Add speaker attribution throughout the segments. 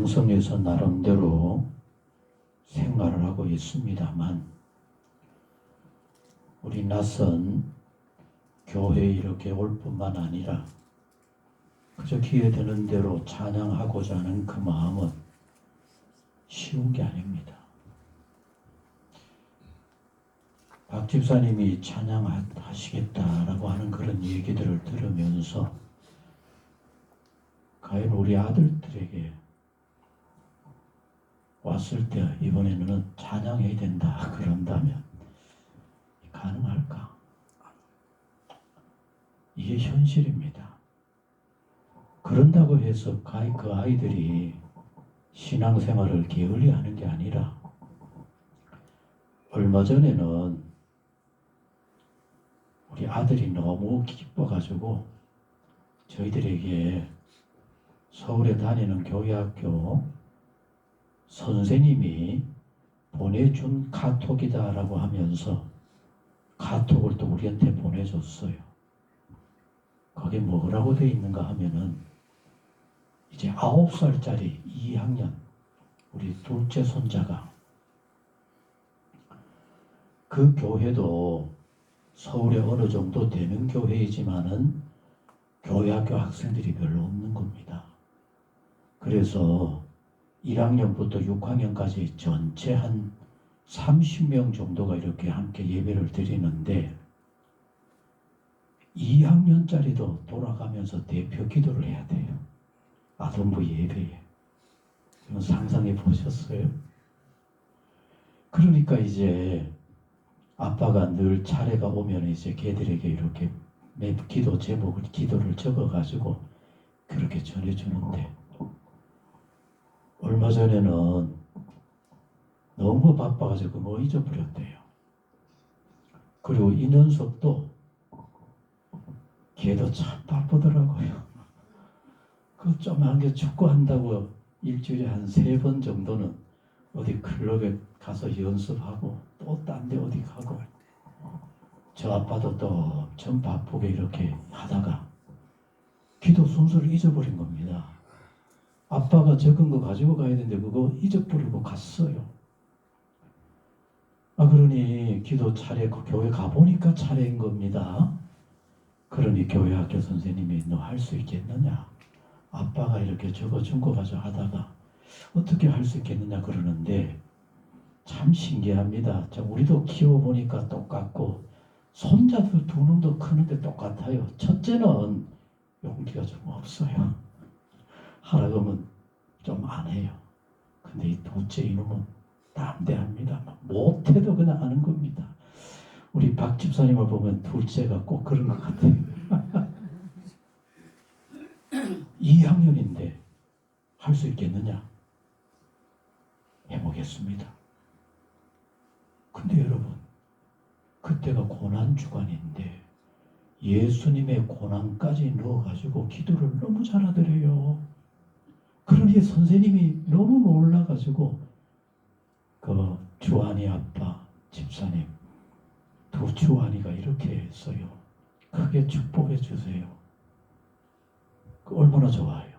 Speaker 1: 성에서 나름대로 생활을 하고 있습니다만 우리 낯선 교회에 이렇게 올 뿐만 아니라 그저 기회되는 대로 찬양하고자 하는 그 마음은 쉬운 게 아닙니다. 박 집사님이 찬양하시겠다라고 하는 그런 얘기들을 들으면서 과연 우리 아들들에게 왔을 때 이번에는 찬양해야 된다 그런다면 가능할까? 이게 현실입니다. 그런다고 해서 그 아이들이 신앙생활을 게을리하는 게 아니라 얼마 전에는 우리 아들이 너무 기뻐가지고 저희들에게 서울에 다니는 교회학교 선생님이 보내준 카톡이다라고 하면서 카톡을 또 우리한테 보내줬어요. 거기에 뭐라고 되어 있는가 하면은 이제 9살짜리 2학년 우리 둘째 손자가 그 교회도 서울에 어느 정도 되는 교회이지만은 교회학교 학생들이 별로 없는 겁니다. 그래서 1학년부터 6학년까지 전체 한 30명 정도가 이렇게 함께 예배를 드리는데 2학년짜리도 돌아가면서 대표 기도를 해야 돼요. 아동부 예배에. 그건 상상해 보셨어요? 그러니까 이제 아빠가 늘 차례가 오면 이제 걔들에게 이렇게 매 기도 제목을 기도를 적어가지고 그렇게 전해주는데 얼마 전에는 너무 바빠가지고 뭐 잊어버렸대요. 그리고 이 녀석도 걔도 참 바쁘더라고요. 그 조그만 게 축구한다고 일주일에 한 3번 정도는 어디 클럽에 가서 연습하고 또 딴 데 어디 가고 저 아빠도 또 엄청 바쁘게 이렇게 하다가 기도 순서를 잊어버린 겁니다. 아빠가 적은 거 가지고 가야 되는데 그거 잊어버리고 갔어요. 그러니 기도 차례 그 교회 가보니까 차례인 겁니다. 그러니 교회 학교 선생님이 너 할 수 있겠느냐? 아빠가 이렇게 적어준 거 가지고 하다가 어떻게 할 수 있겠느냐 그러는데 참 신기합니다. 우리도 키워보니까 똑같고 손자들 두 놈도 크는데 똑같아요. 첫째는 용기가 좀 없어요. 하라 그러면 좀 안 해요. 근데 이 둘째 이놈은 담대합니다. 못해도 그냥 하는 겁니다. 우리 박 집사님을 보면 둘째가 꼭 그런 것 같아요. 2학년인데 할 수 있겠느냐? 해보겠습니다. 근데 여러분, 그때가 고난주간인데 예수님의 고난까지 넣어가지고 기도를 너무 잘하더래요. 그러니 선생님이 너무 놀라가지고 그 주한이 아빠 집사님 두 주한이가 이렇게 했어요. 크게 축복해 주세요. 얼마나 좋아요.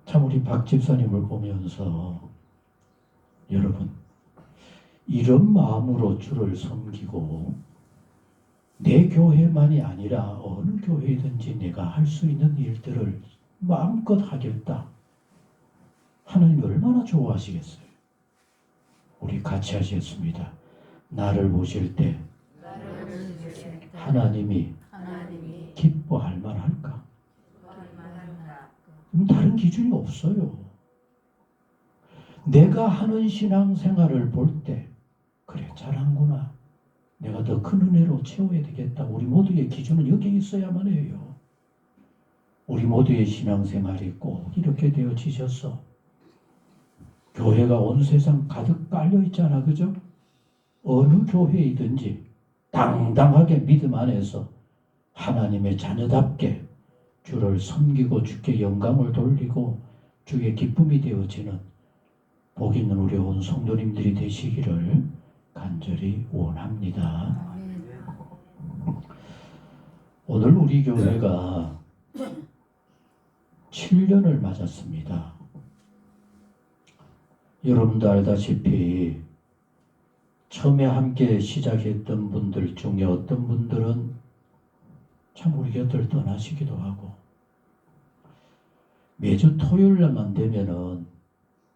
Speaker 1: 참 우리 박 집사님을 보면서 여러분 이런 마음으로 주를 섬기고 내 교회만이 아니라 어느 교회든지 내가 할 수 있는 일들을 마음껏 하겠다. 하나님 얼마나 좋아하시겠어요. 우리 같이 하시겠습니다. 나를 보실 때 하나님이 기뻐할 만할까? 다른 기준이 없어요. 내가 하는 신앙생활을 볼 때 그래 잘한구나. 내가 더 큰 은혜로 채워야 되겠다. 우리 모두의 기준은 여기에 있어야만 해요. 우리 모두의 신앙생활이 꼭 이렇게 되어지셔서 교회가 온 세상 가득 깔려 있잖아. 그죠? 어느 교회이든지 당당하게 믿음 안에서 하나님의 자녀답게 주를 섬기고 주께 영광을 돌리고 주의 기쁨이 되어지는 복 있는 우리 온 성도님들이 되시기를 간절히 원합니다. 오늘 우리 교회가 7년을 맞았습니다. 여러분도 알다시피 처음에 함께 시작했던 분들 중에 어떤 분들은 참 우리 곁을 떠나시기도 하고, 매주 토요일날만 되면은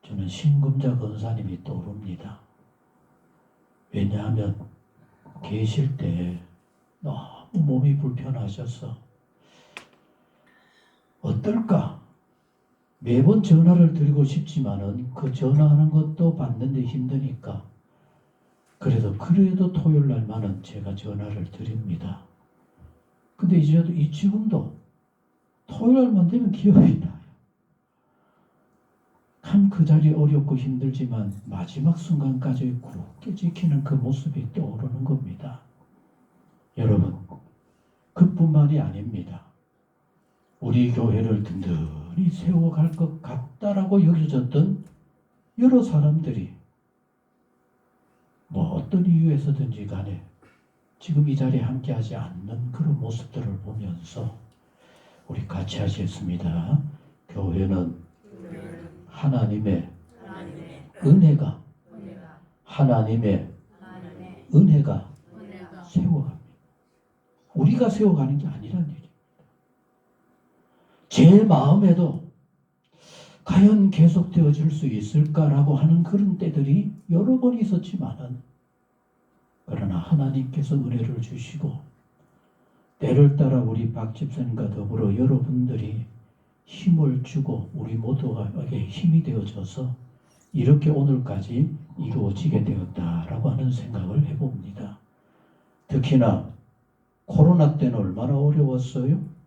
Speaker 1: 저는 신금자 권사님이 떠오릅니다. 왜냐하면 계실 때 너무 몸이 불편하셔서 어떨까? 매번 전화를 드리고 싶지만은 그 전화하는 것도 받는데 힘드니까 그래도 토요일 날만은 제가 전화를 드립니다. 근데 이제 지금도 토요일 날만 되면 기억이 나요. 참 그 자리 어렵고 힘들지만 마지막 순간까지 굳게 지키는 그 모습이 떠오르는 겁니다. 여러분, 그뿐만이 아닙니다. 우리 교회를 든든히 세워갈 것 같다라고 여겨졌던 여러 사람들이 뭐 어떤 이유에서든지 간에 지금 이 자리에 함께하지 않는 그런 모습들을 보면서 우리 같이 하시겠습니다. 교회는 하나님의 은혜가 하나님의 은혜가 세워갑니다. 우리가 세워가는 게 아니란 얘기입니다. 제 마음에도 과연 계속되어질 수 있을까라고 하는 그런 때들이 여러 번 있었지만은, 그러나 하나님께서 은혜를 주시고 때를 따라 우리 박 집사님과 더불어 여러분들이 힘을 주고 우리 모두에게 힘이 되어져서 이렇게 오늘까지 이루어지게 되었다라고 하는 생각을 해봅니다. 특히나 코로나 때는 얼마나 어려웠어요?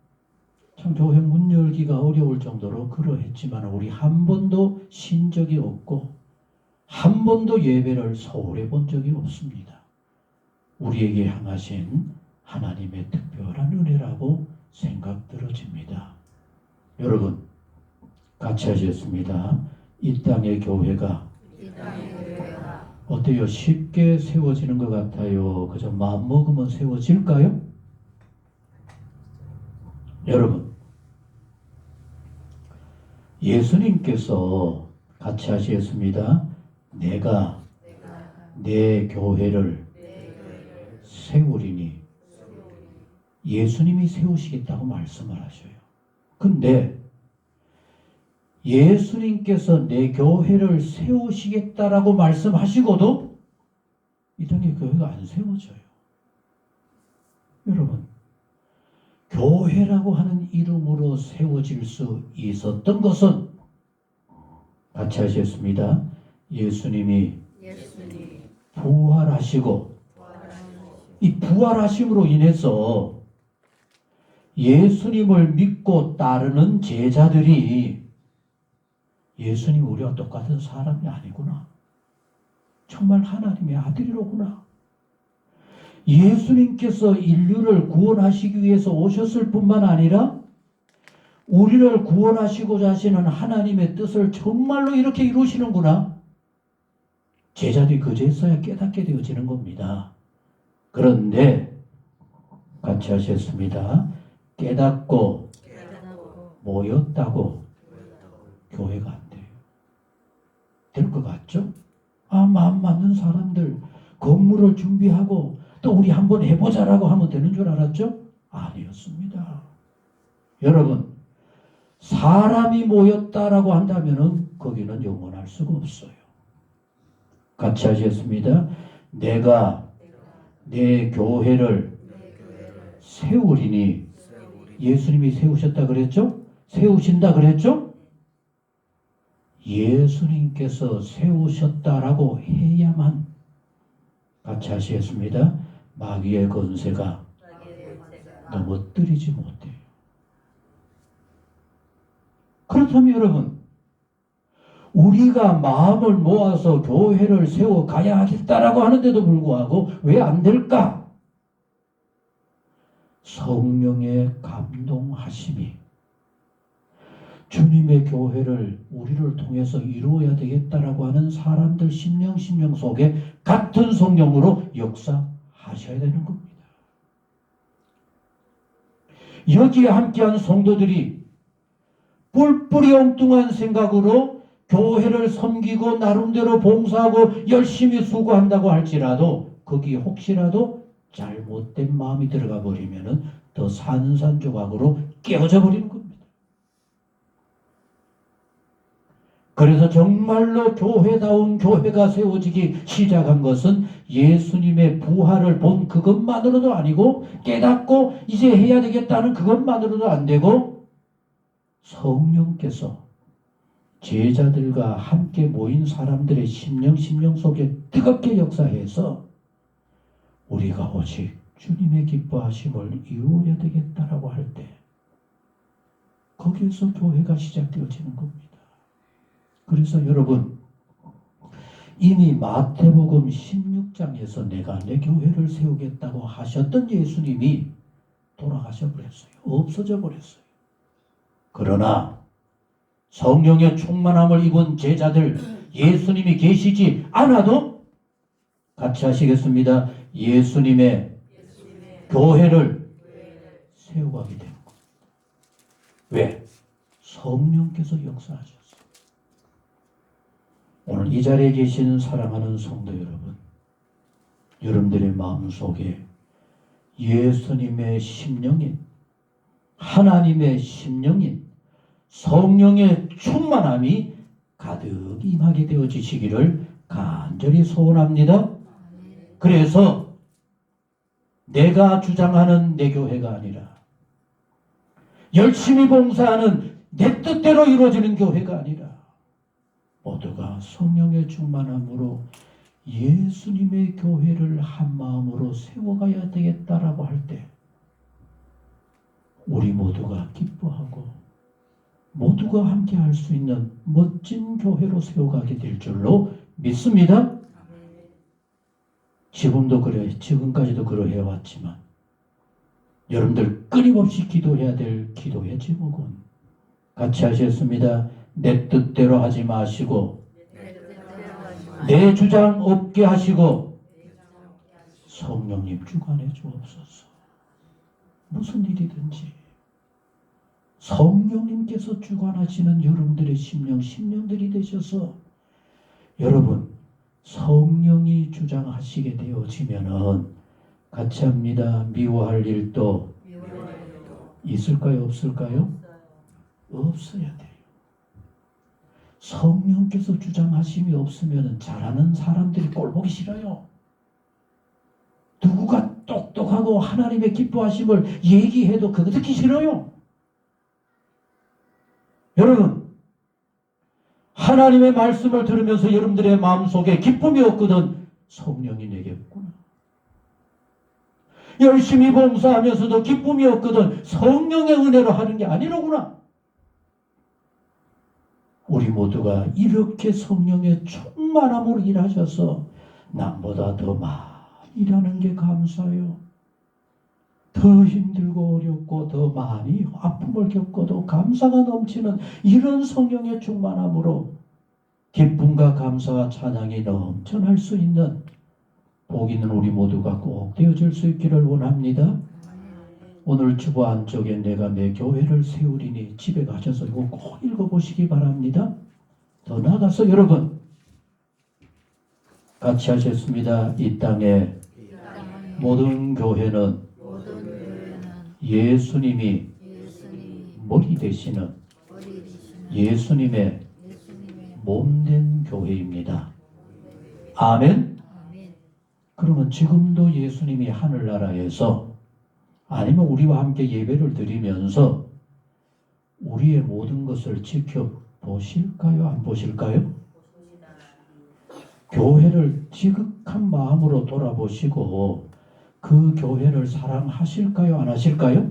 Speaker 1: 참 교회 문 열기가 어려울 정도로 그러했지만 우리 한 번도 쉰 적이 없고 한 번도 예배를 소홀해 본 적이 없습니다. 우리에게 향하신 하나님의 특별한 은혜라고 생각 들어집니다. 여러분, 같이 하셨습니다. 이 땅의 교회가 어때요? 쉽게 세워지는 것 같아요. 그저 마음 먹으면 세워질까요? 여러분, 예수님께서 같이 하시겠습니다. 내가 내 교회를 세우리니, 예수님이 세우시겠다고 말씀을 하셔요. 근데 예수님께서 내 교회를 세우시겠다라고 말씀하시고도 이 땅에 교회가 안 세워져요. 여러분, 교회라고 하는 이름으로 세워질 수 있었던 것은, 같이 하셨습니다. 예수님이 부활하시고 이 부활하심으로 인해서 예수님을 믿고 따르는 제자들이 예수님 우리와 똑같은 사람이 아니구나, 정말 하나님의 아들이로구나, 예수님께서 인류를 구원하시기 위해서 오셨을 뿐만 아니라 우리를 구원하시고자 하시는 하나님의 뜻을 정말로 이렇게 이루시는구나, 제자들이 그제서야 깨닫게 되어지는 겁니다. 그런데 같이 하셨습니다. 깨닫고 모였다고 교회가 안 돼요. 될 것 같죠? 마음 맞는 사람들 건물을 준비하고 또 우리 한번 해보자라고 하면 되는 줄 알았죠? 아니었습니다. 여러분, 사람이 모였다라고 한다면은 거기는 영원할 수가 없어요. 같이 하셨습니다. 내가 내 교회를 세우리니, 예수님이 세우셨다 그랬죠? 세우신다 그랬죠? 예수님께서 세우셨다라고 해야만, 같이 하시겠습니다. 마귀의 권세가 넘어뜨리지 못해요. 그렇다면 여러분, 우리가 마음을 모아서 교회를 세워가야 하겠다라고 하는데도 불구하고 왜 안 될까? 성령의 감동하심이 주님의 교회를 우리를 통해서 이루어야 되겠다라고 하는 사람들 심령 속에 같은 성령으로 역사하셔야 되는 겁니다. 여기에 함께한 성도들이 뿔뿔이 엉뚱한 생각으로 교회를 섬기고 나름대로 봉사하고 열심히 수고한다고 할지라도 거기 혹시라도 잘못된 마음이 들어가 버리면은 더 산산조각으로 깨어져 버리는 겁니다. 그래서 정말로 교회다운 교회가 세워지기 시작한 것은 예수님의 부활을 본 그것만으로도 아니고 깨닫고 이제 해야 되겠다는 그것만으로도 안 되고 성령께서 제자들과 함께 모인 사람들의 심령 속에 뜨겁게 역사해서 우리가 오직 주님의 기뻐하심을 이루어야 되겠다라고 할 때 거기에서 교회가 시작되어지는 겁니다. 그래서 여러분 이미 마태복음 16장에서 내가 내 교회를 세우겠다고 하셨던 예수님이 돌아가셔 버렸어요. 없어져 버렸어요. 그러나 성령의 충만함을 입은 제자들 예수님이 계시지 않아도 같이 하시겠습니다. 예수님의 교회를 세워가게 되는 겁니다. 왜? 성령께서 역사하셨어요. 오늘 이 자리에 계신 사랑하는 성도 여러분, 여러분들의 마음속에 예수님의 심령인, 하나님의 심령인 성령의 충만함이 가득 임하게 되어지시기를 간절히 소원합니다. 그래서 내가 주장하는 내 교회가 아니라 열심히 봉사하는 내 뜻대로 이루어지는 교회가 아니라 모두가 성령의 충만함으로 예수님의 교회를 한 마음으로 세워가야 되겠다라고 할 때 우리 모두가 기뻐하고 모두가 함께 할 수 있는 멋진 교회로 세워가게 될 줄로 믿습니다. 지금도 그래, 지금까지도 그러해 왔지만 여러분들 끊임없이 기도해야 될 기도의 제목은 같이 하셨습니다. 내 뜻대로 하지 마시고 내 주장 없게 하시고 성령님 주관해 주옵소서. 무슨 일이든지 성령님께서 주관하시는 여러분들의 심령들이 되셔서 여러분 성령이 주장하시게 되어지면은 같이 합니다. 미워할 일도 있을까요? 없을까요? 없어야 돼요. 성령께서 주장하심이 없으면 잘하는 사람들이 꼴보기 싫어요. 누구가 똑똑하고 하나님의 기뻐하심을 얘기해도 그거 듣기 싫어요. 여러분 하나님의 말씀을 들으면서 여러분들의 마음속에 기쁨이 없거든 성령이 내게 없구나. 열심히 봉사하면서도 기쁨이 없거든 성령의 은혜로 하는 게 아니로구나. 우리 모두가 이렇게 성령의 충만함으로 일하셔서 남보다 더 많이 일하는 게 감사해요. 더 힘들고 어렵고 더 많이 아픔을 겪어도 감사가 넘치는 이런 성령의 충만함으로 기쁨과 감사와 찬양이 넘쳐날 수 있는 복 있는 우리 모두가 꼭 되어질 수 있기를 원합니다. 오늘 주보 안쪽에 내가 내 교회를 세우리니 집에 가셔서 이거 꼭 읽어보시기 바랍니다. 더 나아가서 여러분 같이 하셨습니다. 이 땅의 모든 교회는 예수님이 머리 되시는 예수님의 몸된 교회입니다. 아멘. 그러면 지금도 예수님이 하늘나라에서 아니면 우리와 함께 예배를 드리면서 우리의 모든 것을 지켜보실까요? 안 보실까요? 교회를 지극한 마음으로 돌아보시고 그 교회를 사랑하실까요? 안 하실까요?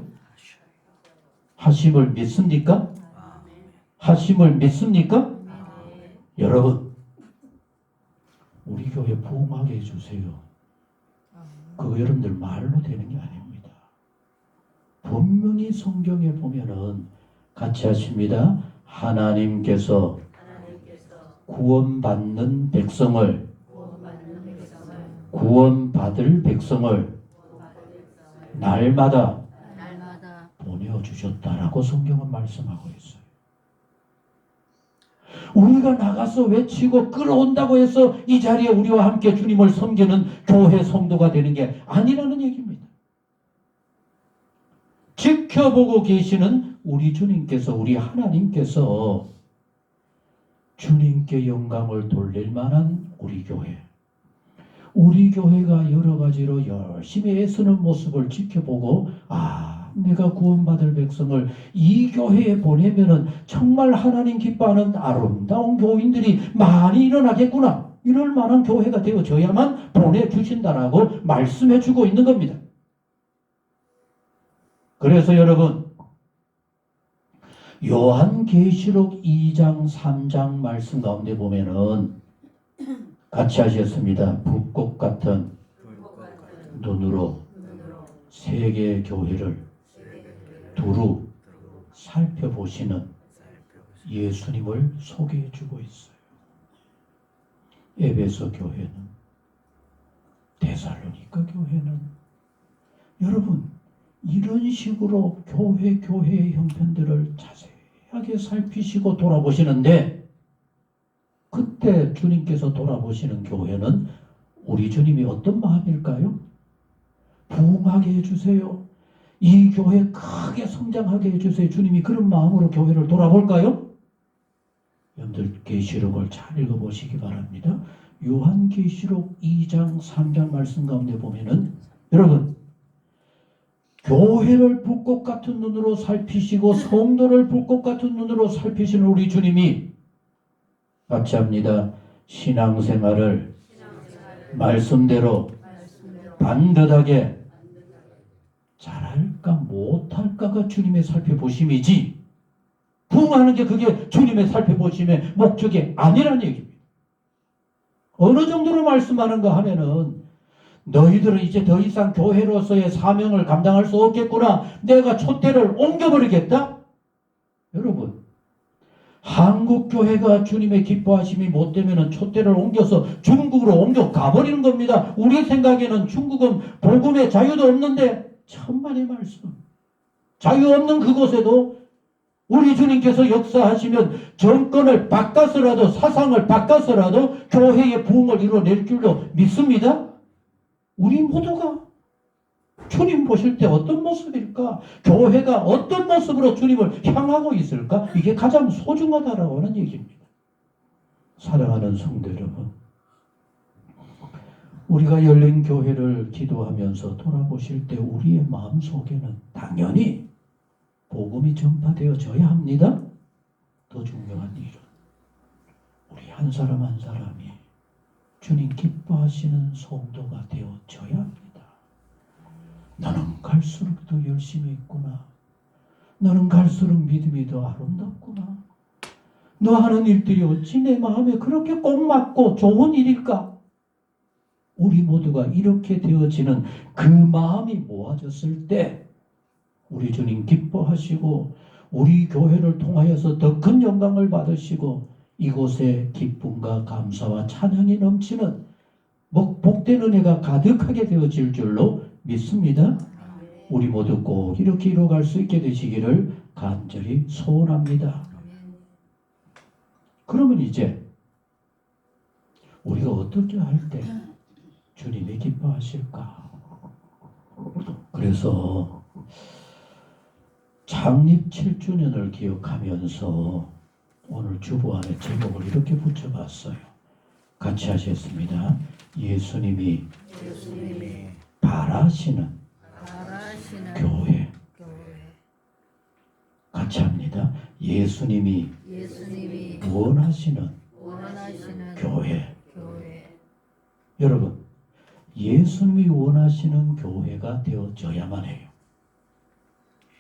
Speaker 1: 하심을 믿습니까? 하심을 믿습니까? 여러분 우리 교회 부흥하게 해주세요. 그거 여러분들 말로 되는 게 아닙니다. 분명히 성경에 보면은 같이 하십니다. 하나님께서 구원받는 백성을 구원받을 백성을 날마다 보내주셨다라고 성경은 말씀하고 있어요. 우리가 나가서 외치고 끌어온다고 해서 이 자리에 우리와 함께 주님을 섬기는 교회 성도가 되는 게 아니라는 얘기입니다. 지켜보고 계시는 우리 주님께서, 우리 하나님께서 주님께 영광을 돌릴 만한 우리 교회, 우리 교회가 여러 가지로 열심히 애쓰는 모습을 지켜보고, 내가 구원받을 백성을 이 교회에 보내면은 정말 하나님 기뻐하는 아름다운 교인들이 많이 일어나겠구나, 이럴 만한 교회가 되어져야만 보내주신다라고 말씀해주고 있는 겁니다. 그래서 여러분, 요한계시록 2장 3장 말씀 가운데 보면은 같이 하셨습니다. 불꽃 같은 눈으로 세계 교회를 두루 살펴보시는 예수님을 소개해 주고 있어요. 에베소 교회는, 데살로니가 교회는, 여러분 이런 식으로 교회의 형편들을 자세하게 살피시고 돌아보시는데, 그때 주님께서 돌아보시는 교회는 우리 주님이 어떤 마음일까요? 부흥하게 해주세요. 이 교회 크게 성장하게 해주세요. 주님이 그런 마음으로 교회를 돌아볼까요? 여러분들 계시록을 잘 읽어보시기 바랍니다. 요한계시록 2장 3장 말씀 가운데 보면은, 여러분 교회를 불꽃 같은 눈으로 살피시고 성도를 불꽃 같은 눈으로 살피시는 우리 주님이 같이 합니다. 신앙생활을 말씀대로 반듯하게 잘할까 못할까가 주님의 살펴보심이지, 부흥하는 게 그게 주님의 살펴보심의 목적이 아니라는 얘기입니다. 어느 정도로 말씀하는가 하면은, 너희들은 이제 더 이상 교회로서의 사명을 감당할 수 없겠구나, 내가 촛대를 옮겨버리겠다. 여러분, 한국 교회가 주님의 기뻐하심이 못 되면은 촛대를 옮겨서 중국으로 옮겨 가버리는 겁니다. 우리 생각에는 중국은 복음의 자유도 없는데, 천만의 말씀, 자유 없는 그곳에도 우리 주님께서 역사하시면 정권을 바꿔서라도, 사상을 바꿔서라도 교회의 부흥을 이루어낼 줄로 믿습니다. 우리 모두가 주님 보실 때 어떤 모습일까? 교회가 어떤 모습으로 주님을 향하고 있을까? 이게 가장 소중하다라고 하는 얘기입니다. 사랑하는 성도 여러분, 우리가 열린 교회를 기도하면서 돌아보실 때 우리의 마음속에는 당연히 복음이 전파되어져야 합니다. 더 중요한 일은 우리 한 사람 한 사람이 주님 기뻐하시는 성도가 되어져야 합니다. 너는 갈수록 더 열심히 있구나. 너는 갈수록 믿음이 더 아름답구나. 너 하는 일들이 어찌 내 마음에 그렇게 꼭 맞고 좋은 일일까? 우리 모두가 이렇게 되어지는 그 마음이 모아졌을 때 우리 주님 기뻐하시고 우리 교회를 통하여서 더 큰 영광을 받으시고 이곳에 기쁨과 감사와 찬양이 넘치는 복된 은혜가 가득하게 되어질 줄로 믿습니다. 우리 모두 꼭 이렇게 이루어갈 수 있게 되시기를 간절히 소원합니다. 그러면 이제 우리가 어떻게 할 때 주님이 기뻐하실까? 그래서 창립 7주년을 기억하면서 오늘 주보안에 제목을 이렇게 붙여봤어요. 같이 하셨습니다. 예수님이 바라시는 교회. 같이 합니다. 예수님이 원하시는 교회. 여러분, 예수님이 원하시는 교회가 되어져야만 해요.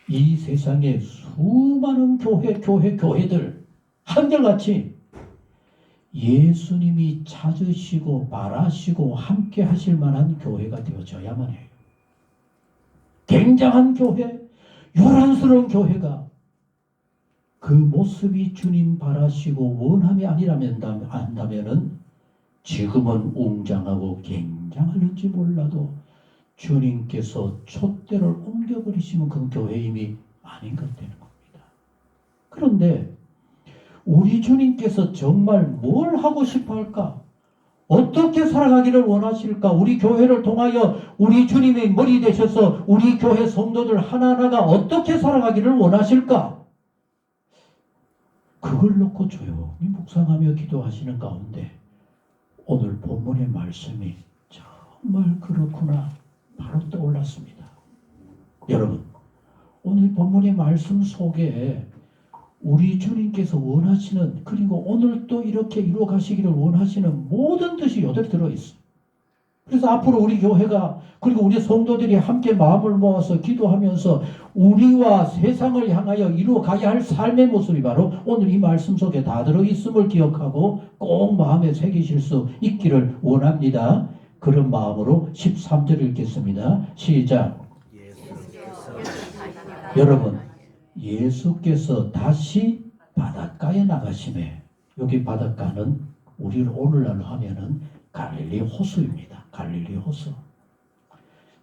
Speaker 1: 이 세상에 수많은 교회들 한결같이 예수님이 찾으시고 바라시고 함께 하실 만한 교회가 되어져야만 해요. 굉장한 교회, 요란스러운 교회가 그 모습이 주님 바라시고 원함이 아니라면 지금은 웅장하고 굉장할는지 몰라도 주님께서 촛대를 옮겨버리시면 그 교회 이미 아닌 것 되는 겁니다. 그런데 우리 주님께서 정말 뭘 하고 싶어 할까? 어떻게 살아가기를 원하실까? 우리 교회를 통하여 우리 주님의 머리 되셔서 우리 교회 성도들 하나하나가 어떻게 살아가기를 원하실까? 그걸 놓고 조용히 묵상하며 기도하시는 가운데 오늘 본문의 말씀이 정말 그렇구나 바로 떠올랐습니다. 여러분, 오늘 본문의 말씀 속에 우리 주님께서 원하시는, 그리고 오늘 또 이렇게 이루어 가시기를 원하시는 모든 뜻이 여기에 들어있어요. 그래서 앞으로 우리 교회가, 그리고 우리 성도들이 함께 마음을 모아서 기도하면서 우리와 세상을 향하여 이루어 가야 할 삶의 모습이 바로 오늘 이 말씀 속에 다 들어있음을 기억하고 꼭 마음에 새기실 수 있기를 원합니다. 그런 마음으로 13절 읽겠습니다. 시작. 여러분, 예수께서 다시 바닷가에 나가심에, 여기 바닷가는 우리를 오늘날로 하면은 갈릴리 호수입니다. 갈릴리 호수.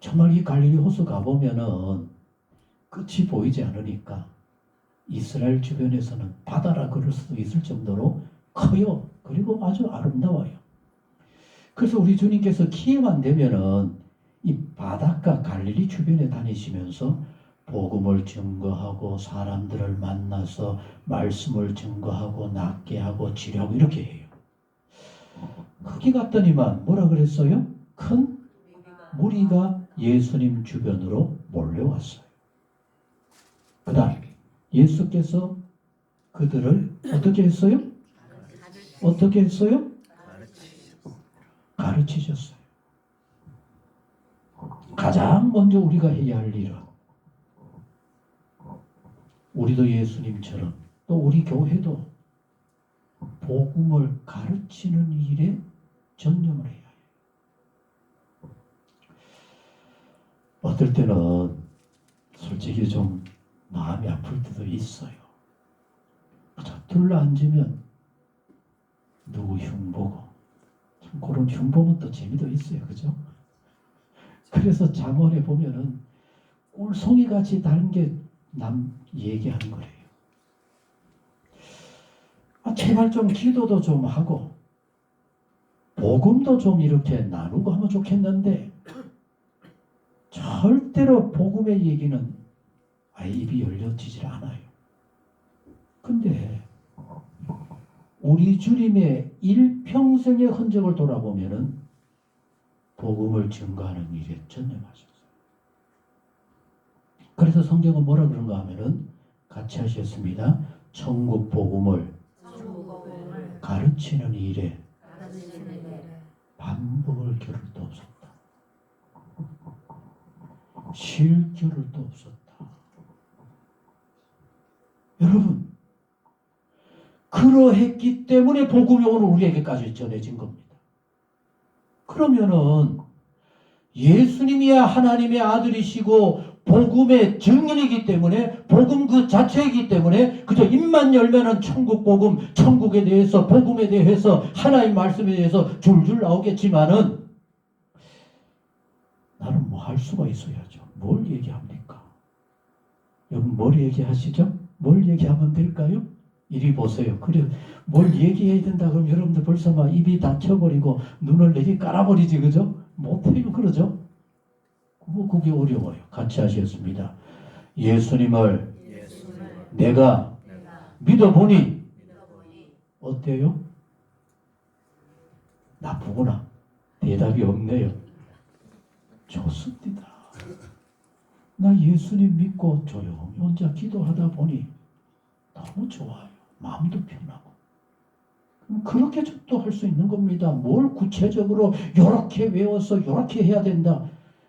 Speaker 1: 정말 이 갈릴리 호수 가보면은 끝이 보이지 않으니까 이스라엘 주변에서는 바다라 그럴 수도 있을 정도로 커요. 그리고 아주 아름다워요. 그래서 우리 주님께서 기회만 되면은 이 바닷가 갈릴리 주변에 다니시면서 복음을 증거하고 사람들을 만나서 말씀을 증거하고 낫게 하고 치료하고 이렇게 해요. 거기 갔더니만 뭐라 그랬어요? 큰 무리가 예수님 주변으로 몰려왔어요. 그 다음 예수께서 그들을 어떻게 했어요? 어떻게 했어요? 가르치셨어요. 가장 먼저 우리가 해야 할 일은 우리도 예수님처럼 또 우리 교회도 복음을 가르치는 일에 전념을 해야 해요. 어떨 때는 솔직히 좀 마음이 아플 때도 있어요. 둘러앉으면 누구 흉보고, 참 그런 흉보면 또 재미도 있어요. 그죠? 그래서 잠언에 보면은 꿀송이같이 다른 게 남 얘기하는 거래요. 제발 좀 기도도 좀 하고 복음도 좀 이렇게 나누고 하면 좋겠는데 절대로 복음의 얘기는 입이 열려지질 않아요. 근데 우리 주님의 일평생의 흔적을 돌아보면은 복음을 증거하는 일에 전념하셨어요. 그래서 성경은 뭐라 그런가 하면은 같이 하셨습니다. 천국 복음을 가르치는 일에 반복을 겨룰 도 없었다. 쉴 겨를도 없었다. 여러분, 그러했기 때문에 복음이 오늘 우리에게까지 전해진 겁니다. 그러면은 예수님이야 하나님의 아들이시고 복음의 증인이기 때문에, 복음 그 자체이기 때문에 그저 입만 열면은 천국 복음, 천국에 대해서, 복음에 대해서, 하나님 말씀에 대해서 줄줄 나오겠지만은 나는 뭐 할 수가 있어야죠. 뭘 얘기합니까? 여러분 뭘 얘기하시죠? 뭘 얘기하면 될까요? 이리 보세요. 그래, 뭘 얘기해야 된다 그러면 여러분들 벌써 막 입이 닫혀버리고 눈을 내리 깔아버리지, 그죠? 못해요, 그러죠? 뭐 그게 어려워요. 같이 하셨습니다. 예수님을 내가 믿어보니 어때요? 나쁘구나. 대답이 없네요. 좋습니다. 나 예수님 믿고 조용히 혼자 기도하다 보니 너무 좋아요. 마음도 편하고. 그렇게 접도할 수 있는 겁니다. 뭘 구체적으로 이렇게 외워서 이렇게 해야 된다.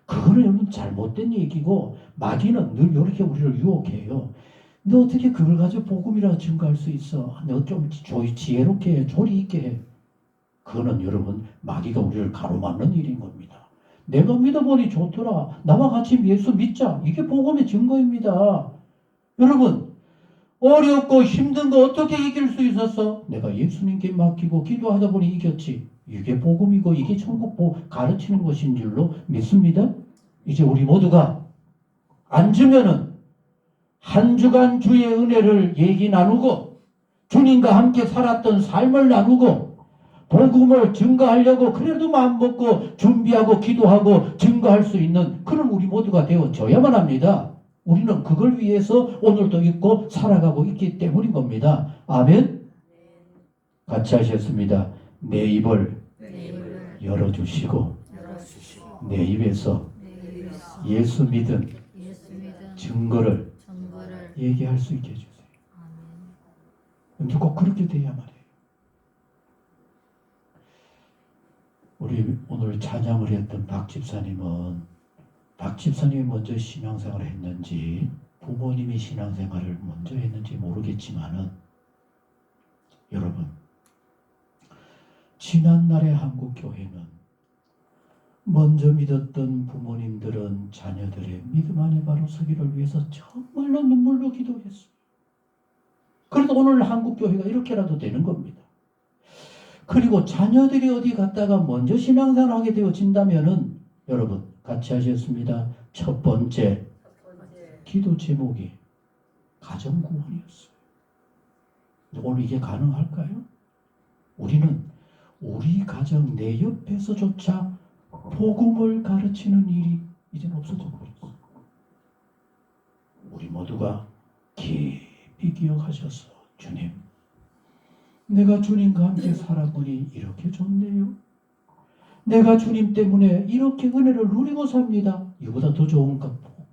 Speaker 1: 그거는 여러분 잘못된 얘기고 마귀는 늘 이렇게 우리를 유혹해요. 너 어떻게 그걸 가지고 복음이라 증거할 수 있어? 너 좀 지혜롭게 해, 조리 있게 해. 그거는 여러분 마귀가 우리를 가로막는 일인 겁니다. 내가 믿어보니 좋더라. 나와 같이 예수 믿자. 이게 복음의 증거입니다. 여러분, 어렵고 힘든 거 어떻게 이길 수 있었어? 내가 예수님께 맡기고 기도하다 보니 이겼지. 이게 복음이고 이게 천국 가르치는 것인 줄로 믿습니다. 이제 우리 모두가 앉으면은 한 주간 주의 은혜를 얘기 나누고 주님과 함께 살았던 삶을 나누고 복음을 증거하려고 그래도 마음먹고 준비하고 기도하고 증거할 수 있는 그런 우리 모두가 되어줘야만 합니다. 우리는 그걸 위해서 오늘도 있고 살아가고 있기 때문인 겁니다. 아멘. 같이 하셨습니다. 내 입을 열어주시고 내 입에서 예수 믿은 증거를 얘기할 수 있게 해주세요. 꼭 그렇게 돼야만 해요. 우리 오늘 찬양을 했던 박 집사님이 먼저 신앙생활을 했는지 부모님이 신앙생활을 먼저 했는지 모르겠지만은 여러분, 지난날의 한국교회는 먼저 믿었던 부모님들은 자녀들의 믿음 안에 바로 서기를 위해서 정말로 눈물로 기도했어요. 그래도 오늘 한국교회가 이렇게라도 되는 겁니다. 그리고 자녀들이 어디 갔다가 먼저 신앙생활을 하게 되어진다면은 여러분 같이 하셨습니다. 첫 번째 기도 제목이 가정구원이었어요. 오늘 이게 가능할까요? 우리는 우리 가정 내 옆에서조차 복음을 가르치는 일이 이제는 없어져 버렸어요. 우리 모두가 깊이 기억하셔서 주님, 내가 주님과 함께 살아보니 이렇게 좋네요. 내가 주님 때문에 이렇게 은혜를 누리고 삽니다. 이보다 더 좋은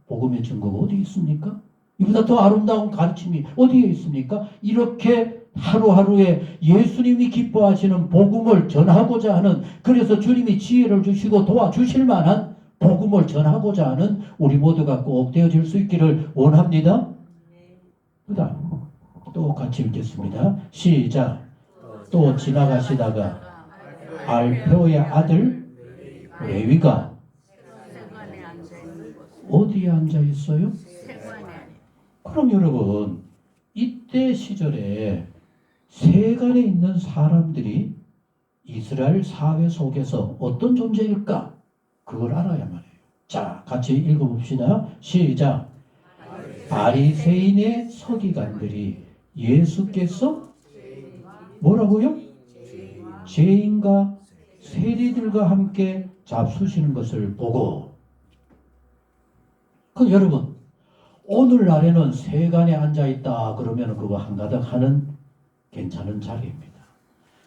Speaker 1: 복음의 증거가 어디 있습니까? 이보다 더 아름다운 가르침이 어디에 있습니까? 이렇게 하루하루에 예수님이 기뻐하시는 복음을 전하고자 하는, 그래서 주님이 지혜를 주시고 도와주실 만한 복음을 전하고자 하는 우리 모두가 꼭 되어질 수 있기를 원합니다. 그다음 또 같이 읽겠습니다. 시작. 또 지나가시다가 알페오의 아들 레위가 어디에 앉아 있어요? 그럼 여러분, 이때 시절에 세간에 있는 사람들이 이스라엘 사회 속에서 어떤 존재일까? 그걸 알아야만 해요. 자, 같이 읽어봅시다. 시작. 바리새인의 서기관들이 예수께서 뭐라고요? 죄인과 세리들과 함께 잡수시는 것을 보고. 그 여러분, 오늘날에는 세간에 앉아있다 그러면 그거 한가닥 하는 괜찮은 자리입니다.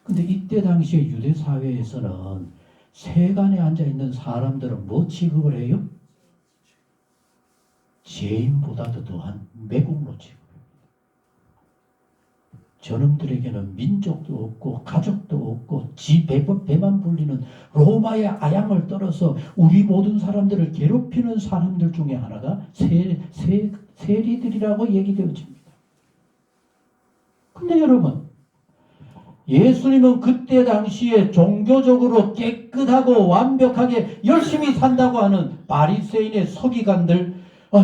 Speaker 1: 근데 이때 당시에 유대 사회에서는 세간에 앉아있는 사람들은 뭐 취급을 해요? 죄인보다도 더한 매국노 취급입니다. 저놈들에게는 민족도 없고 가족도 없고 배만 불리는 로마의 아양을 떨어서 우리 모든 사람들을 괴롭히는 사람들 중에 하나가 세리들이라고 얘기되어집니다. 근데 여러분, 예수님은 그때 당시에 종교적으로 깨끗하고 완벽하게 열심히 산다고 하는 바리새인의 서기관들,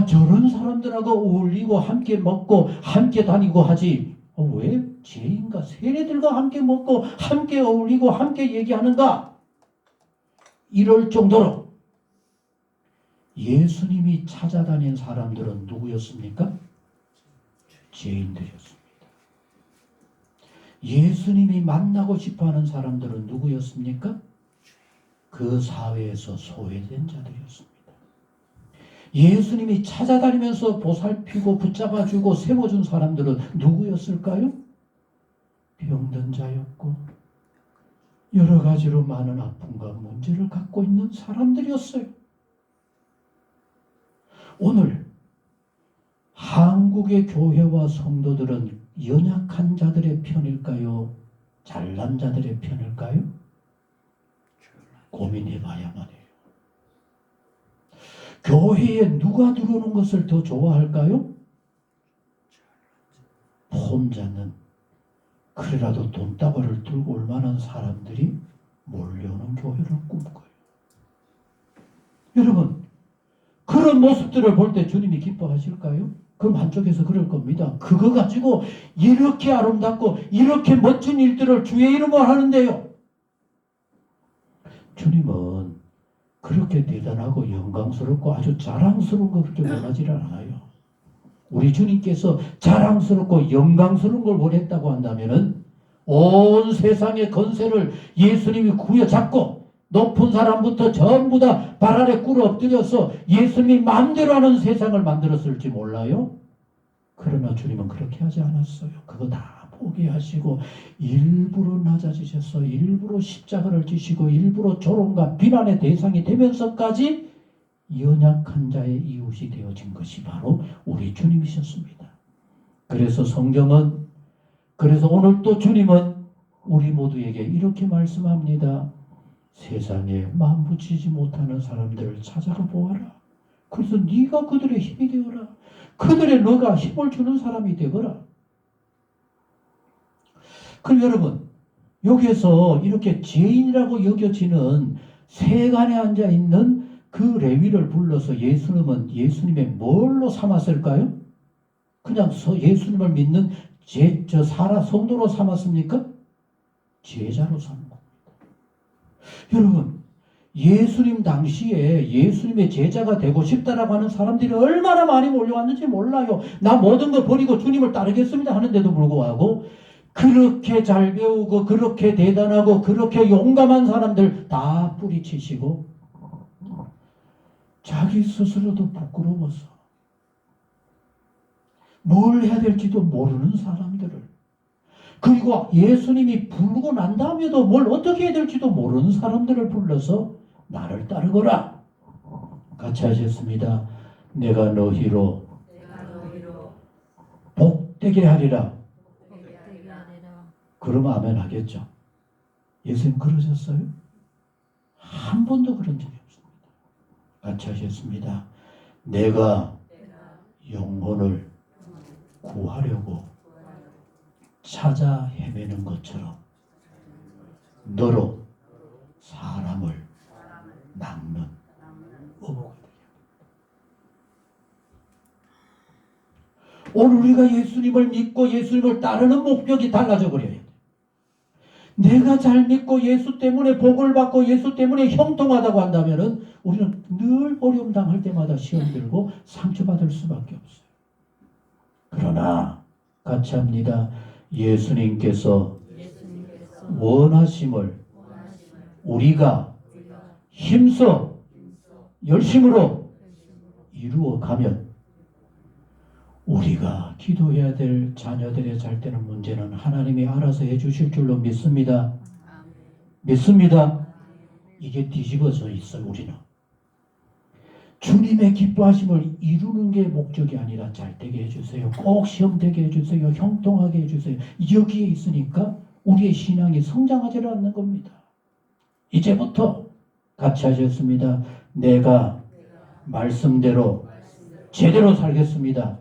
Speaker 1: 저런 사람들하고 어울리고 함께 먹고 함께 다니고 하지, 왜 죄인과 세리들과 함께 먹고 함께 어울리고 함께 얘기하는가? 이럴 정도로 예수님이 찾아다닌 사람들은 누구였습니까? 죄인들이었습니다. 예수님이 만나고 싶어하는 사람들은 누구였습니까? 그 사회에서 소외된 자들이었습니다. 예수님이 찾아다니면서 보살피고 붙잡아주고 세워준 사람들은 누구였을까요? 병든 자였고 여러 가지로 많은 아픔과 문제를 갖고 있는 사람들이었어요. 오늘 한국의 교회와 성도들은 연약한 자들의 편일까요? 잘난 자들의 편일까요? 고민해 봐야만 해요. 교회에 누가 들어오는 것을 더 좋아할까요? 혼자는 그래라도 돈다발을 들고 올 만한 사람들이 몰려오는 교회를 꿈꿔요. 여러분, 그런 모습들을 볼 때 주님이 기뻐하실까요? 그럼 한쪽에서 그럴 겁니다. 그거 가지고 이렇게 아름답고 이렇게 멋진 일들을 주의 이름으로 하는데요. 주님은 그렇게 대단하고 영광스럽고 아주 자랑스러운 거 그렇게 원하지 않아요. 우리 주님께서 자랑스럽고 영광스러운 걸 원했다고 한다면은 온 세상의 건세를 예수님이 구해잡고 높은 사람부터 전부 다 발 아래 꿇어 엎드려서 예수님이 마음대로 하는 세상을 만들었을지 몰라요? 그러나 주님은 그렇게 하지 않았어요. 그거 다 포기하시고 일부러 낮아지셔서 일부러 십자가를 지시고 일부러 조롱과 비난의 대상이 되면서까지 연약한 자의 이웃이 되어진 것이 바로 우리 주님이셨습니다. 그래서 성경은, 그래서 오늘 또 주님은 우리 모두에게 이렇게 말씀합니다. 세상에 마음 붙이지 못하는 사람들을 찾아가 보아라. 그래서 네가 그들의 힘이 되어라. 그들의 너가 힘을 주는 사람이 되거라. 그럼 여러분, 여기에서 이렇게 죄인이라고 여겨지는 세간에 앉아 있는 그 레위를 불러서 예수님의 뭘로 삼았을까요? 그냥 예수님을 믿는 성도로 삼았습니까? 제자로 삼은 겁니다. 여러분, 예수님 당시에 예수님의 제자가 되고 싶다라고 하는 사람들이 얼마나 많이 몰려왔는지 몰라요. 나 모든 거 버리고 주님을 따르겠습니다 하는데도 불구하고 그렇게 잘 배우고 그렇게 대단하고 그렇게 용감한 사람들 다 뿌리치시고 자기 스스로도 부끄러워서 뭘 해야 될지도 모르는 사람들을, 그리고 예수님이 부르고 난 다음에도 뭘 어떻게 해야 될지도 모르는 사람들을 불러서 나를 따르거라. 같이 하셨습니다. 내가 너희로 복되게 하리라. 그러면 아멘 하겠죠. 예수님 그러셨어요? 한 번도 그런 적이 없습니다. 같이 하셨습니다. 내가 영혼을 구하려고 찾아 헤매는 것처럼 너로 사람을 낚는 어부가 되겠다. 오늘 우리가 예수님을 믿고 예수님을 따르는 목적이 달라져 버려야 돼. 내가 잘 믿고 예수 때문에 복을 받고 예수 때문에 형통하다고 한다면은 우리는 늘 어려움 당할 때마다 시험 들고 상처받을 수밖에 없어요. 그러나 같이 합니다. 예수님께서 원하심을 우리가 힘써 열심으로 이루어가면 우리가 기도해야 될 자녀들의 잘 되는 문제는 하나님이 알아서 해주실 줄로 믿습니다. 믿습니다. 이게 뒤집어져 있어요. 우리는 주님의 기뻐하심을 이루는 게 목적이 아니라 잘 되게 해주세요. 꼭 시험 되게 해주세요. 형통하게 해주세요. 여기에 있으니까 우리의 신앙이 성장하지 않는 겁니다. 이제부터 같이 하셨습니다. 내가 말씀대로 제대로 살겠습니다.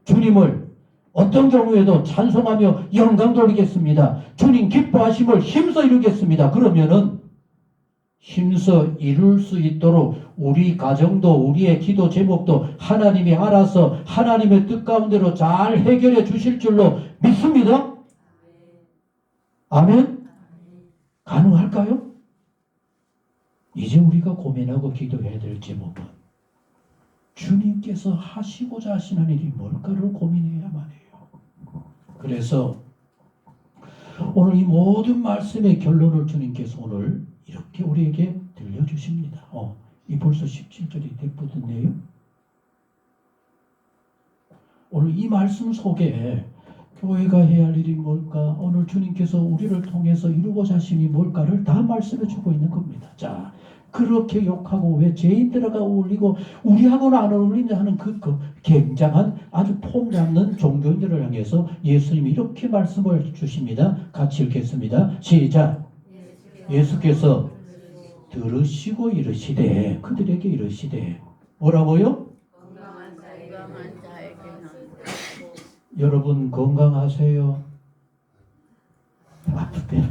Speaker 1: 주님을 어떤 경우에도 찬송하며 영광 돌리겠습니다. 주님 기뻐하심을 힘써 이루겠습니다. 그러면은 힘써 이룰 수 있도록 우리 가정도 우리의 기도 제목도 하나님이 알아서 하나님의 뜻 가운데로 잘 해결해 주실 줄로 믿습니다. 아멘? 가능할까요? 이제 우리가 고민하고 기도해야 될 제목은 주님께서 하시고자 하시는 일이 뭘까를 고민해야만 해요. 그래서 오늘 이 모든 말씀의 결론을 주님께서 오늘 이렇게 우리에게 들려주십니다. 이 벌써 17절이 됐거든요. 오늘 이 말씀 속에 교회가 해야 할 일이 뭘까? 오늘 주님께서 우리를 통해서 이루고자 하시니 뭘까를 다 말씀해 주고 있는 겁니다. 자, 그렇게 욕하고 왜 죄인들과 어울리고 우리하고는 안 어울리냐 하는 그 굉장한 아주 폼 잡는 종교인들을 향해서 예수님이 이렇게 말씀을 주십니다. 같이 읽겠습니다. 시작. 예수께서 들으시고 이르시되 그들에게 이르시되 뭐라고요? 여러분 건강하세요? 아플 때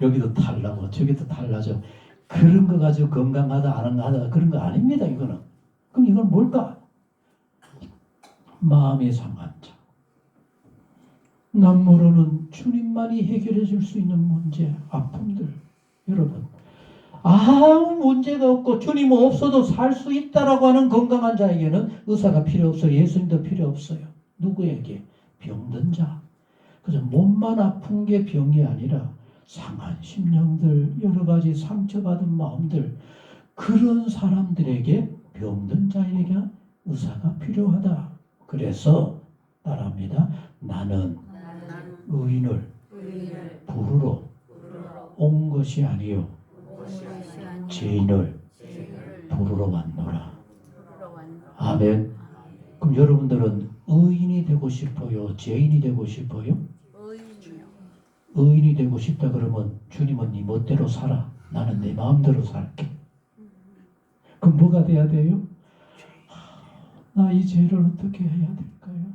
Speaker 1: 여기도 달라고 저기도 달라져. 그런 거 가지고 건강하다 안 하다 그런 거 아닙니다. 이거는. 그럼 이건 뭘까? 마음이 상한 자. 남 모르는 주님만이 해결해 줄 수 있는 문제, 아픔들. 여러분 아무 문제가 없고 주님 없어도 살 수 있다라고 하는 건강한 자에게는 의사가 필요 없어요. 예수님도 필요 없어요. 누구에게? 병든 자. 그래서 몸만 아픈 게 병이 아니라 상한 심령들, 여러 가지 상처받은 마음들, 그런 사람들에게, 병든 자에게 의사가 필요하다. 그래서 따라합니다. 나는 의인을 부르러 온 것이 아니요 죄인을 부르러 왔노라. 아멘. 그럼 여러분들은 의인이 되고 싶어요? 죄인이 되고 싶어요?
Speaker 2: 의인이요.
Speaker 1: 의인이 되고 싶다 그러면 주님은 네 멋대로 살아. 나는 내 마음대로 살게. 그럼 뭐가 돼야 돼요? 나 이 죄를 어떻게 해야 될까요?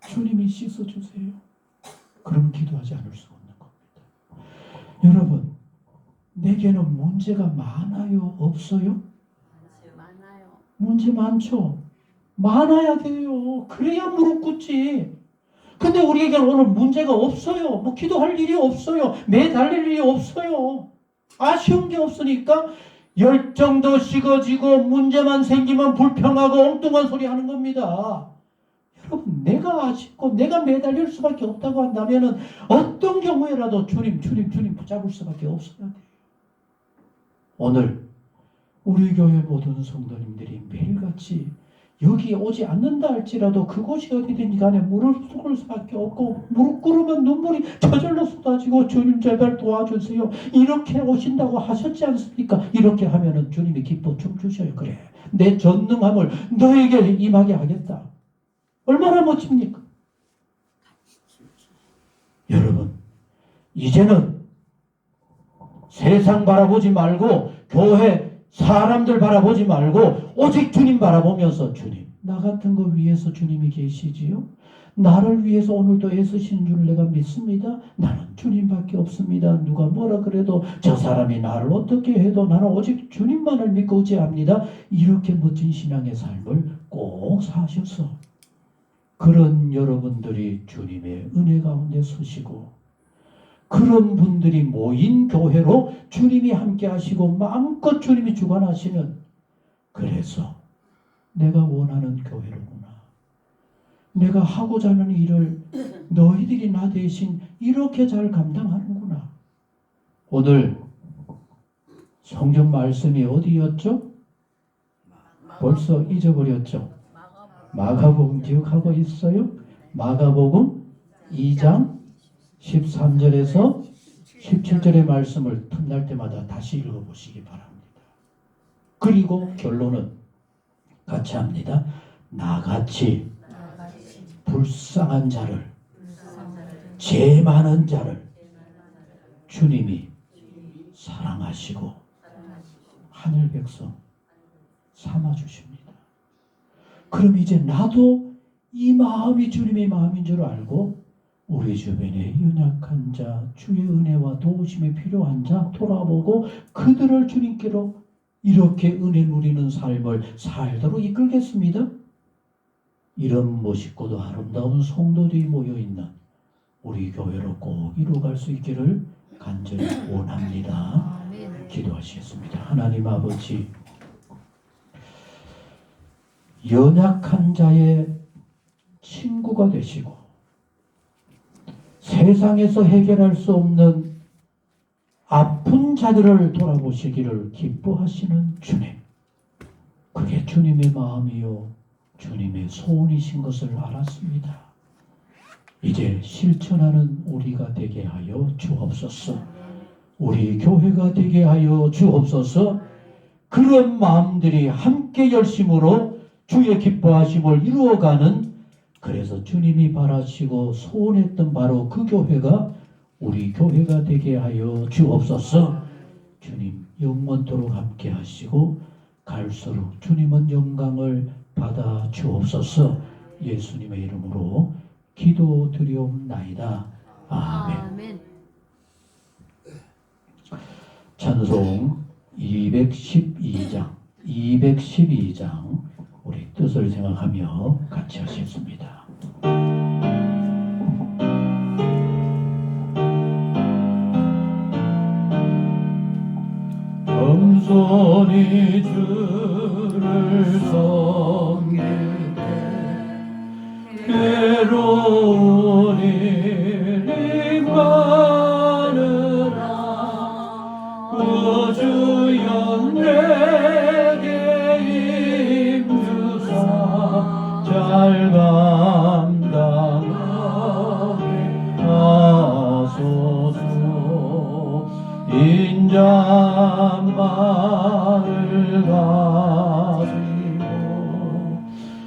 Speaker 1: 주님이 씻어주세요. 그럼 기도하지 않을 수 없는 겁니다. 여러분, 내게는 문제가 많아요? 없어요?
Speaker 2: 많아요.
Speaker 1: 문제 많죠? 많아야 돼요. 그래야 무릎 꿇지. 근데 우리에게는 오늘 문제가 없어요. 뭐 기도할 일이 없어요. 매달릴 일이 없어요. 아쉬운 게 없으니까 열정도 식어지고 문제만 생기면 불평하고 엉뚱한 소리 하는 겁니다. 여러분, 내가 아쉽고 내가 매달릴 수밖에 없다고 한다면 어떤 경우에라도 주님 붙잡을 수밖에 없어야 돼요. 오늘 우리 교회 모든 성도님들이 매일같이 여기 오지 않는다 할지라도 그곳이 어디든지 간에 무릎 꿇을 수밖에 없고, 무릎 꿇으면 눈물이 저절로 쏟아지고 주님 제발 도와주세요. 이렇게 오신다고 하셨지 않습니까? 이렇게 하면은 주님이 기뻐 춤추셔요. 그래, 내 전능함을 너에게 임하게 하겠다. 얼마나 멋집니까? 여러분, 이제는 세상 바라보지 말고 교회 사람들 바라보지 말고 오직 주님 바라보면서, 주님, 나 같은 거 위해서 주님이 계시지요? 나를 위해서 오늘도 애쓰신 줄 내가 믿습니다. 나는 주님밖에 없습니다. 누가 뭐라 그래도 저 사람이 나를 어떻게 해도 나는 오직 주님만을 믿고 의지합니다. 이렇게 멋진 신앙의 삶을 꼭 사셔서 그런 여러분들이 주님의 은혜 가운데 서시고, 그런 분들이 모인 교회로 주님이 함께 하시고 마음껏 주님이 주관하시는, 그래서 내가 원하는 교회로구나, 내가 하고자 하는 일을 너희들이 나 대신 이렇게 잘 감당하는구나. 오늘 성경 말씀이 어디였죠? 벌써 잊어버렸죠? 마가복음 기억하고 있어요? 마가복음 2장 13절에서 17절의 말씀을 틈날 때마다 다시 읽어보시기 바랍니다. 그리고 결론은 같이 합니다. 나같이 불쌍한 자를, 죄 많은 자를 주님이 사랑하시고 하늘 백성 삼아주십니다. 그럼 이제 나도 이 마음이 주님의 마음인 줄 알고 우리 주변에 연약한 자, 주의 은혜와 도우심이 필요한 자 돌아보고 그들을 주님께로 이렇게 은혜 누리는 삶을 살도록 이끌겠습니다. 이런 멋있고도 아름다운 성도들이 모여있는 우리 교회로 꼭 이루어갈 수 있기를 간절히 원합니다. 기도하시겠습니다. 하나님 아버지, 연약한 자의 친구가 되시고 세상에서 해결할 수 없는 아픈 자들을 돌아보시기를 기뻐하시는 주님, 그게 주님의 마음이요 주님의 소원이신 것을 알았습니다. 이제 실천하는 우리가 되게 하여 주옵소서. 우리 교회가 되게 하여 주옵소서. 그런 마음들이 함께 열심으로 주의 기뻐하심을 이루어가는, 그래서 주님이 바라시고 소원했던 바로 그 교회가 우리 교회가 되게 하여 주옵소서. 주님 영원토록 함께 하시고 갈수록 주님은 영광을 받아 주옵소서. 예수님의 이름으로 기도드리옵나이다. 아멘. 찬송 212장 우리 뜻을 생각하며 같이 하시겠습니다. 겸손히 주를 섬길 때 괴로운 일이 많으나 구주여 내게 힘주사 잘 감당하게 하소서. 인자한 말을 가지고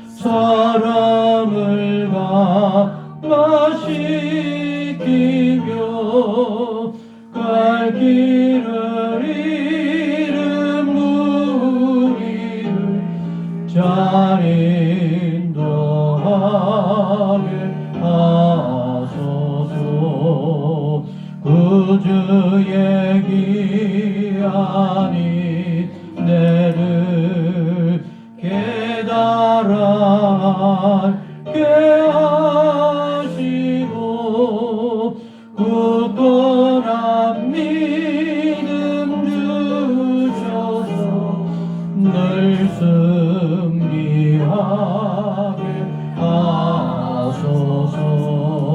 Speaker 1: 사람을 감화시키며 갈 길을 잃은 무리를 잘 인도하게 하소서. 구주의 귀한 인내를 깨달게 하시고 굳건한 믿음 주셔서 늘